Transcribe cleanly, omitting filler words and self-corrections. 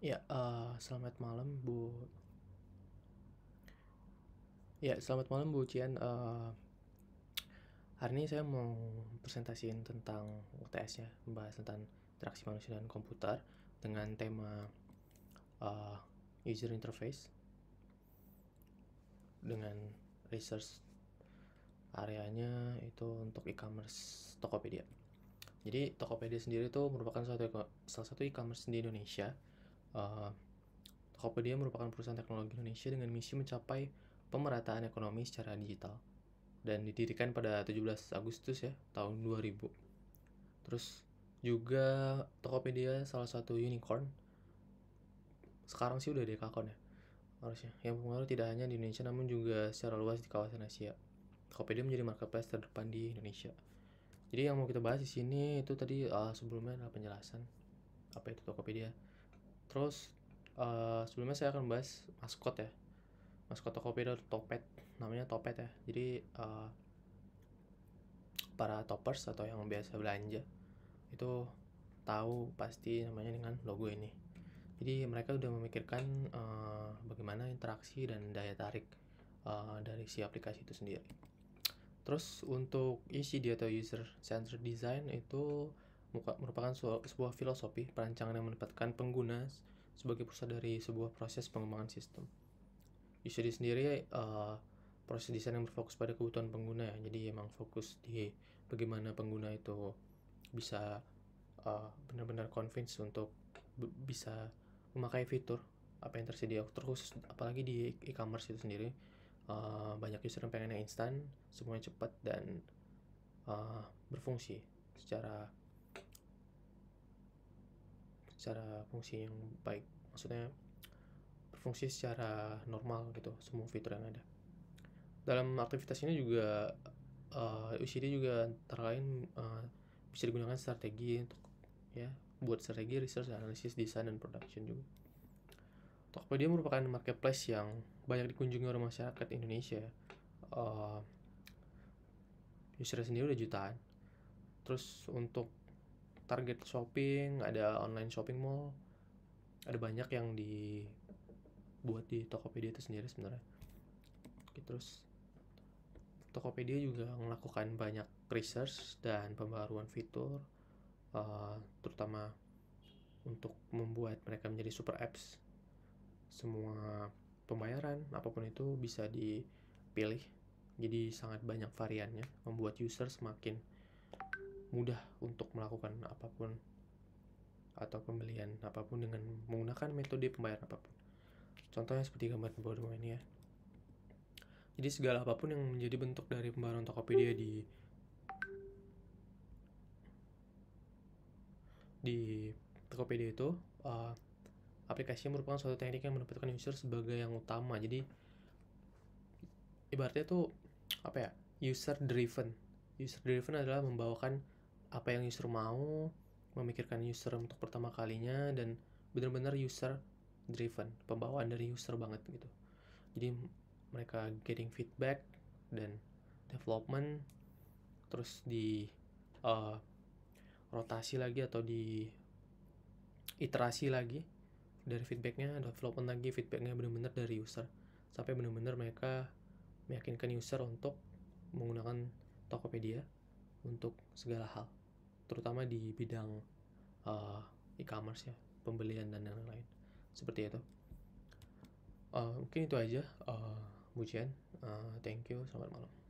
Ya, selamat malam Bu. Ya, selamat malam Bu Cian. Hari ini saya mau presentasiin tentang UTS ya, membahas tentang interaksi manusia dan komputer dengan tema uh, user interface dengan research areanya itu untuk e-commerce Tokopedia. Jadi Tokopedia sendiri itu merupakan salah satu e-commerce di Indonesia. Uh, Tokopedia merupakan perusahaan teknologi Indonesia dengan misi mencapai pemerataan ekonomi secara digital dan didirikan pada 17 Agustus ya tahun 2000. Terus juga Tokopedia salah satu unicorn. Sekarang sih udah dekakon ya harusnya. Yang pengaruh tidak hanya di Indonesia namun juga secara luas di kawasan Asia. Tokopedia menjadi marketplace terdepan di Indonesia. Jadi yang mau kita bahas di sini itu tadi sebelumnya adalah penjelasan apa itu Tokopedia. Terus sebelumnya saya akan bahas maskot ya. Maskot Tokopedia Topet, namanya Topet ya. Jadi para toppers atau yang biasa belanja itu tahu pasti namanya dengan logo ini. Jadi mereka udah memikirkan bagaimana interaksi dan daya tarik dari si aplikasi itu sendiri. Terus untuk UCD atau User Centered Design itu merupakan sebuah filosofi perancangan yang menempatkan pengguna sebagai pusat dari sebuah proses pengembangan sistem. UCD sendiri proses desain yang berfokus pada kebutuhan pengguna ya. Jadi emang fokus di bagaimana pengguna itu bisa benar-benar convince untuk bisa memakai fitur apa yang tersedia, terus apalagi di e-commerce itu sendiri. Banyak user yang pengennya instan, semuanya cepat dan berfungsi secara fungsi yang baik, maksudnya berfungsi secara normal gitu semua fitur yang ada. Dalam aktivitas ini juga UCD juga antara lain bisa digunakan strategi untuk ya buat strategi research, analisis, desain, dan production juga. Tokopedia merupakan marketplace yang banyak dikunjungi oleh masyarakat Indonesia. Uh, Usernya sendiri udah jutaan. Terus untuk target shopping, ada online shopping mall, ada banyak yang dibuat di Tokopedia itu sendiri sebenarnya. Terus Tokopedia juga melakukan banyak research dan pembaruan fitur, terutama untuk membuat mereka menjadi super apps. Semua pembayaran apapun itu bisa dipilih, jadi sangat banyak variannya, membuat user semakin mudah untuk melakukan apapun atau pembelian apapun dengan menggunakan metode pembayaran apapun. Contohnya seperti gambar di bawah ini ya. Jadi segala apapun yang menjadi bentuk dari pembaruan Tokopedia di Tokopedia itu, aplikasinya merupakan suatu teknik yang menempatkan user sebagai yang utama. Jadi ibaratnya tuh apa ya, user driven adalah membawakan apa yang user mau, memikirkan user untuk pertama kalinya, dan benar-benar user driven, pembawaan dari user banget gitu. Jadi mereka getting feedback dan development, terus di rotasi lagi atau di iterasi lagi dari feedbacknya, development lagi, feedbacknya benar-benar dari user sampai benar-benar mereka meyakinkan user untuk menggunakan Tokopedia untuk segala hal, terutama di bidang e-commerce ya, pembelian dan lain-lain seperti itu. Mungkin itu aja Bu Jen. Thank you, selamat malam.